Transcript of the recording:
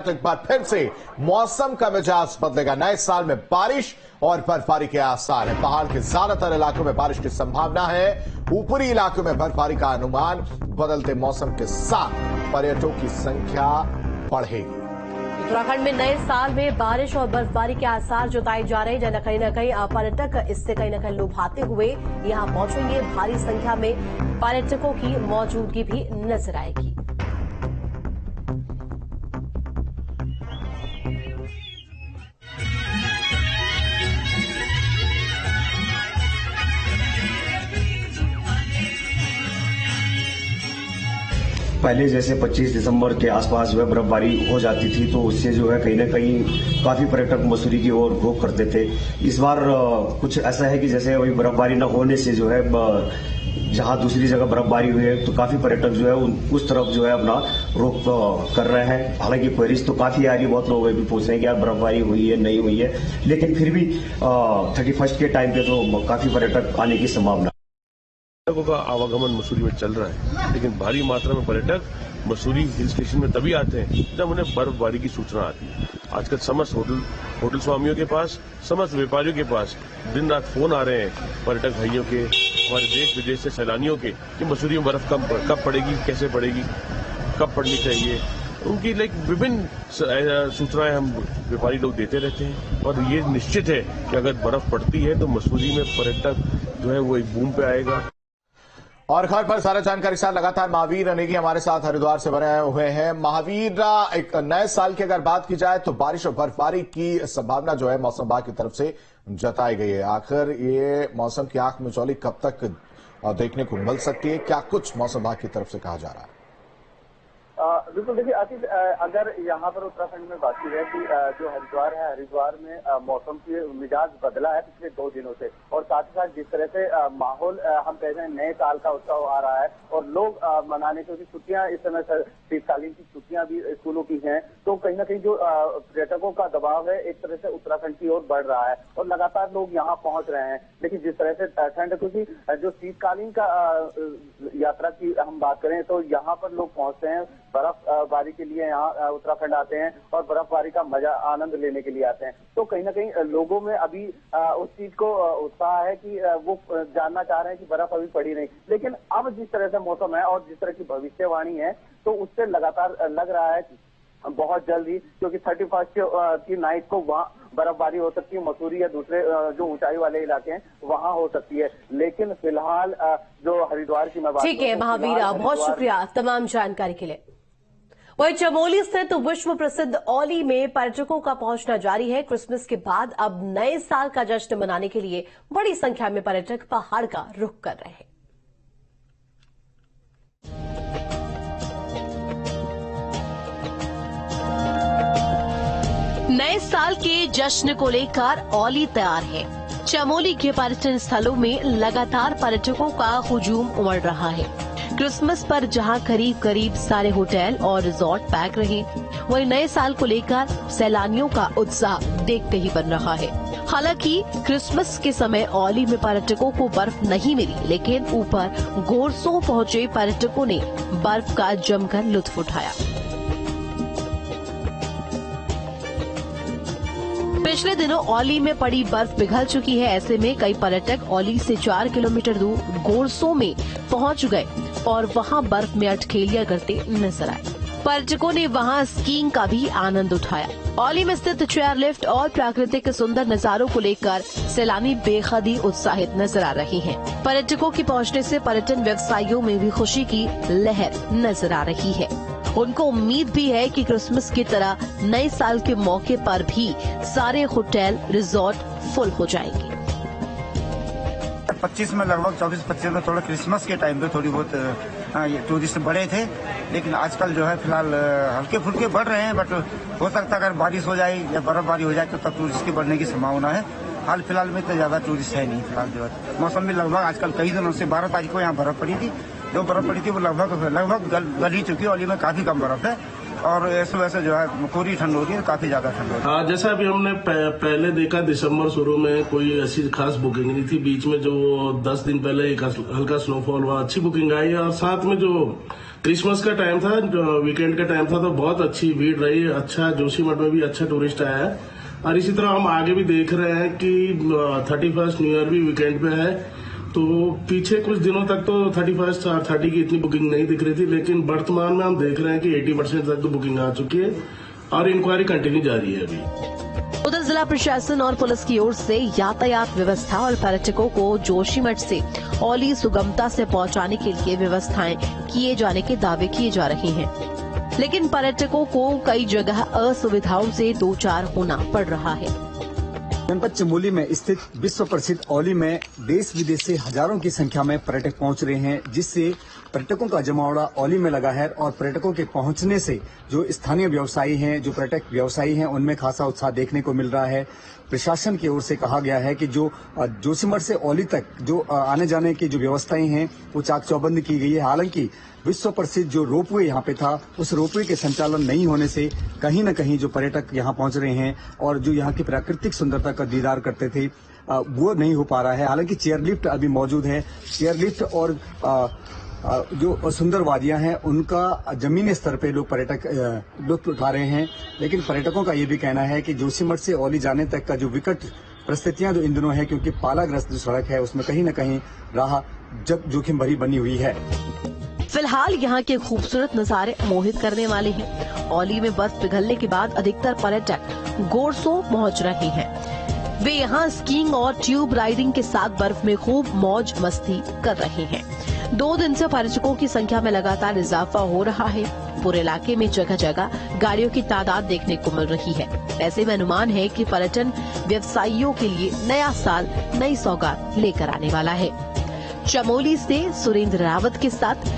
तो एक बार फिर से मौसम का मिजाज बदलेगा। नए साल में बारिश और बर्फबारी के आसार है। पहाड़ के ज्यादातर इलाकों में बारिश की संभावना है। ऊपरी इलाकों में बर्फबारी का अनुमान। बदलते मौसम के साथ पर्यटकों की संख्या बढ़ेगी। उत्तराखंड में नए साल में बारिश और बर्फबारी के आसार जताए जा रहे हैं। कहीं न कहीं पर्यटक इससे कहीं न कहीं लुभाते हुए यहां पहुंचेंगे। भारी संख्या में पर्यटकों की मौजूदगी भी नजर आएगी। पहले जैसे 25 दिसंबर के आसपास जो है बर्फबारी हो जाती थी, तो उससे जो है कहीं न कहीं काफी पर्यटक मसूरी की ओर रुख करते थे। इस बार कुछ ऐसा है कि जैसे वही बर्फबारी न होने से जो है जहां दूसरी जगह बर्फबारी हुई है तो काफी पर्यटक जो है उस तरफ जो है अपना रुख कर रहे हैं। हालांकि क्वेरीज तो काफी आ रही है, बहुत लोग भी पूछ रहे हैं कि यार बर्फबारी हुई है नहीं हुई है, लेकिन फिर भी 31 के टाइम पे तो काफी पर्यटक आने की संभावना। पर्यटकों का आवागमन मसूरी में चल रहा है, लेकिन भारी मात्रा में पर्यटक मसूरी हिल स्टेशन में तभी आते हैं जब उन्हें बर्फबारी की सूचना आती है। आजकल समस्त होटल स्वामियों के पास, समस्त व्यापारियों के पास दिन रात फोन आ रहे हैं पर्यटक भाइयों के, हमारे देश विदेश से सैलानियों के, कि मसूरी में बर्फ कब पड़ेगी, कैसे पड़ेगी, कब पड़नी चाहिए। उनकी विभिन्न सूचनाएं हम व्यापारी लोग देते रहते हैं और ये निश्चित है कि अगर बर्फ पड़ती है तो मसूरी में पर्यटक जो है वो एक बूम पे आएगा। और खबर पर सारा जानकारी के साथ लगातार महावीर अनेगी हमारे साथ हरिद्वार से बने हुए हैं। महावीर, एक नए साल की अगर बात की जाए तो बारिश और बर्फबारी की संभावना जो है मौसम विभाग की तरफ से जताई गई है। आखिर ये मौसम की आंख मिचौली कब तक देखने को मिल सकती है? क्या कुछ मौसम विभाग की तरफ से कहा जा रहा है? बिल्कुल, देखिए आशीष, अगर यहाँ पर उत्तराखंड में बात की जाए कि जो हरिद्वार है, हरिद्वार में मौसम की मिजाज बदला है पिछले 2 दिनों से, और साथ ही साथ जिस तरह से माहौल हम कहते हैं नए साल का उत्सव आ रहा है और लोग मनाने क्योंकि छुट्टियां इस समय शीतकालीन की छुट्टियां भी स्कूलों की हैं, तो कहीं ना कहीं जो पर्यटकों का दबाव है एक तरह से उत्तराखंड की ओर बढ़ रहा है और लगातार लोग यहाँ पहुंच रहे हैं। लेकिन जिस तरह से ठंड, क्योंकि जो शीतकालीन का यात्रा की हम बात करें तो यहाँ पर लोग पहुंचते हैं, बर्फबारी के लिए यहाँ उत्तराखंड आते हैं और बर्फबारी का मजा आनंद लेने के लिए आते हैं। तो कहीं ना कहीं लोगों में अभी उस चीज को उत्साह है कि वो जानना चाह रहे हैं कि बर्फ अभी पड़ी नहीं। लेकिन अब जिस तरह से मौसम है और जिस तरह की भविष्यवाणी है, तो उससे लगातार लग रहा है कि बहुत जल्द ही, क्योंकि 31 की नाइट को वहाँ बर्फबारी हो सकती है, मसूरी या दूसरे जो ऊंचाई वाले इलाके हैं वहां हो सकती है। लेकिन फिलहाल जो हरिद्वार की मैं बात, ठीक है महावीर, बहुत शुक्रिया तमाम जानकारी के लिए। वहीं चमोली स्थित विश्व प्रसिद्ध औली में पर्यटकों का पहुंचना जारी है। क्रिसमस के बाद अब नए साल का जश्न मनाने के लिए बड़ी संख्या में पर्यटक पहाड़ का रुख कर रहे हैं। नए साल के जश्न को लेकर औली तैयार है। चमोली के पर्यटन स्थलों में लगातार पर्यटकों का हुजूम उमड़ रहा है। क्रिसमस पर जहां करीब करीब सारे होटल और रिजॉर्ट पैक रहे, वहीं नए साल को लेकर सैलानियों का उत्साह देखते ही बन रहा है। हालांकि क्रिसमस के समय औली में पर्यटकों को बर्फ नहीं मिली, लेकिन ऊपर गोरसों पहुंचे पर्यटकों ने बर्फ का जमकर लुत्फ उठाया। पिछले दिनों औली में पड़ी बर्फ पिघल चुकी है। ऐसे में कई पर्यटक औली से 4 किलोमीटर दूर गोरसों में पहुंच गए और वहां बर्फ में अठखेलियां करते नजर आए। पर्यटकों ने वहां स्कीइंग का भी आनंद उठाया। औली में स्थित चेयर लिफ्ट और प्राकृतिक सुंदर नजारों को लेकर सैलानी बेहद ही उत्साहित नजर आ रहे हैं। पर्यटकों के पहुंचने से पर्यटन व्यवसायियों में भी खुशी की लहर नजर आ रही है। उनको उम्मीद भी है कि क्रिसमस की तरह नए साल के मौके पर भी सारे होटल रिजॉर्ट फुल हो जाएंगे। 25 में लगभग 24-25 में थोड़ा क्रिसमस के टाइम पे थोड़ी बहुत टूरिस्ट बढ़े थे, लेकिन आजकल जो है फिलहाल हल्के फुल्के बढ़ रहे हैं। बट हो सकता है अगर बारिश हो जाए या बर्फबारी हो जाए तो तब टूरिस्ट की बढ़ने की संभावना है। हाल फिलहाल में तो ज्यादा टूरिस्ट है नहीं। फिलहाल जो है मौसम भी लगभग आजकल कई दिनों से 12 तारीख को यहाँ बर्फ पड़ी थी, जो बर्फ पड़ी थी वो लगभग गल ही चुकी है। औली में काफी कम बर्फ है और इस वजह से जो है पूरी ठंड हो रही है, काफी ज्यादा ठंड हो रही है। हाँ, जैसा अभी हमने पहले देखा दिसंबर शुरू में कोई ऐसी खास बुकिंग नहीं थी। बीच में जो 10 दिन पहले एक हल्का स्नोफॉल हुआ, अच्छी बुकिंग आई है और साथ में जो क्रिसमस का टाइम था, वीकेंड का टाइम था, तो बहुत अच्छी भीड़ रही। अच्छा, जोशीमठ में भी अच्छा टूरिस्ट आया है। और इसी तरह हम आगे भी देख रहे हैं कि 31 न्यू ईयर भी वीकेंड पे है। तो पीछे कुछ दिनों तक तो 31 और 30 की इतनी बुकिंग नहीं दिख रही थी, लेकिन वर्तमान में हम देख रहे हैं कि 80% तक तो बुकिंग आ चुकी है और इंक्वायरी कंटिन्यू जारी है अभी। उधर जिला प्रशासन और पुलिस की ओर से यातायात व्यवस्था और पर्यटकों को जोशीमठ से औली सुगमता से पहुंचाने के लिए व्यवस्थाएं किए जाने के दावे किए जा रहे हैं, लेकिन पर्यटकों को कई जगह असुविधाओं से दो चार होना पड़ रहा है। जनपद चमोली में स्थित विश्व प्रसिद्ध औली में देश विदेश से हजारों की संख्या में पर्यटक पहुंच रहे हैं, जिससे पर्यटकों का जमावड़ा औली में लगा है। और पर्यटकों के पहुंचने से जो स्थानीय व्यवसायी हैं, जो पर्यटक व्यवसायी हैं, उनमें खासा उत्साह देखने को मिल रहा है। प्रशासन की ओर से कहा गया है कि जो जोशीमठ से औली तक जो आने जाने की जो व्यवस्थाएं हैं वो चाक चौबंद की गई है। हालांकि विश्व प्रसिद्ध जो रोपवे यहाँ पे था, उस रोपवे के संचालन नहीं होने से कहीं न कहीं जो पर्यटक यहाँ पहुंच रहे हैं और जो यहाँ की प्राकृतिक सुंदरता का दीदार करते थे वो नहीं हो पा रहा है। हालांकि चेयरलिफ्ट अभी मौजूद है। चेयरलिफ्ट और जो सुंदर वादियां हैं उनका जमीनी स्तर पे लोग पर्यटक लुत्फ उठा रहे हैं, लेकिन पर्यटकों का ये भी कहना है कि जोशीमठ से औली जाने तक का जो विकट परिस्थितियां जो इन दिनों है, क्योंकि पालाग्रस्त जो सड़क है उसमें कहीं न कहीं राह जोखिम भरी बनी हुई है। फिलहाल यहाँ के खूबसूरत नजारे मोहित करने वाले हैं। औली में बर्फ पिघलने के बाद अधिकतर पर्यटक गोरसो पहुंच रहे हैं। वे यहाँ स्कीइंग और ट्यूब राइडिंग के साथ बर्फ में खूब मौज मस्ती कर रहे हैं। 2 दिन से पर्यटकों की संख्या में लगातार इजाफा हो रहा है। पूरे इलाके में जगह जगह गाड़ियों की तादाद देखने को मिल रही है। ऐसे में अनुमान है कि पर्यटन व्यवसायियों के लिए नया साल नई सौगात लेकर आने वाला है। चमोली से सुरेंद्र रावत के साथ